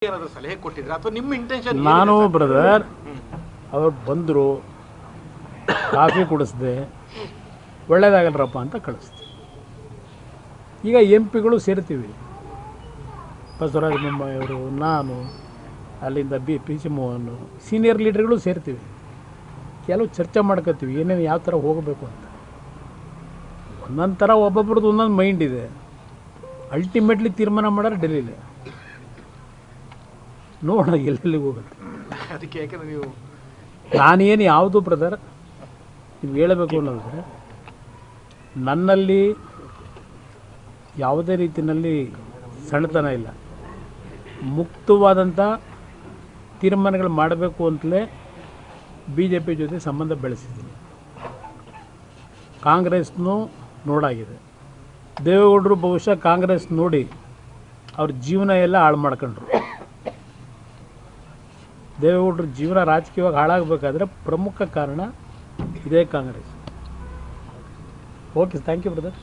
ಏನಾದರೂ ಸಲಹೆ ಕೊಟ್ಟಿದ್ರೆ ಅಥವಾ ನಿಮ್ಮ ಇಂಟೆನ್ಷನ್? ನಾನು ಬ್ರದರ್ ಅವ್ರು ಬಂದರು, ಕಾಫಿ ಕುಡಿಸ್ದೆ, ಒಳ್ಳೇದಾಗಲ್ರಪ್ಪ ಅಂತ ಕಳಿಸ್ದೆ. ಈಗ MP ಗಳು ಸೇರ್ತೀವಿ, ಬಸವರಾಜ ಬೊಮ್ಮಾಯಿಯವರು, ನಾನು, ಅಲ್ಲಿಂದ PC ಮೋಹನ್, ಸೀನಿಯರ್ ಲೀಡರ್ಗಳು ಸೇರ್ತೀವಿ. ಕೆಲವು ಚರ್ಚೆ ಮಾಡ್ಕೋತೀವಿ ಏನೇನು ಯಾವ ಥರ ಹೋಗಬೇಕು ಅಂತ. ಒಂದೊಂದು ಥರ ಒಬ್ಬೊಬ್ರದ್ದು ಒಂದೊಂದು ಮೈಂಡ್ ಇದೆ. ಅಲ್ಟಿಮೇಟ್ಲಿ ತೀರ್ಮಾನ ಮಾಡೋರು ಡೆಲ್ಲಿಲಿ. ನೋಡೋಣ ಎಲ್ಲೆಲ್ಲಿಗೆ ಹೋಗುತ್ತೆ. ಅದಕ್ಕೆ ಯಾಕಂದ್ರೆ ನೀವು ನಾನೇನು ಯಾವುದು ಬ್ರದರ್ ನೀವು ಹೇಳಬೇಕು ಅನ್ನೋದ್ರೆ, ನನ್ನಲ್ಲಿ ಯಾವುದೇ ರೀತಿಯಲ್ಲಿ ಸಣ್ಣತನ ಇಲ್ಲ. ಮುಕ್ತವಾದಂಥ ತೀರ್ಮಾನಗಳು ಮಾಡಬೇಕು ಅಂತಲೇ BJP ಜೊತೆ ಸಂಬಂಧ ಬೆಳೆಸಿದ್ದೀನಿ. ಕಾಂಗ್ರೆಸ್ನೂ ನೋಡಾಗಿದೆ. ದೇವೇಗೌಡರು ಬಹುಶಃ ಕಾಂಗ್ರೆಸ್ ನೋಡಿ ಅವ್ರ ಜೀವನ ಎಲ್ಲ ಹಾಳು ಮಾಡ್ಕೊಂಡ್ರು. ದೇವೇಗೌಡರ ಜೀವನ ರಾಜಕೀಯವಾಗಿ ಹಾಳಾಗಬೇಕಾದ್ರೆ ಪ್ರಮುಖ ಕಾರಣ ಇದೇ Congress. Okay, thank you brother.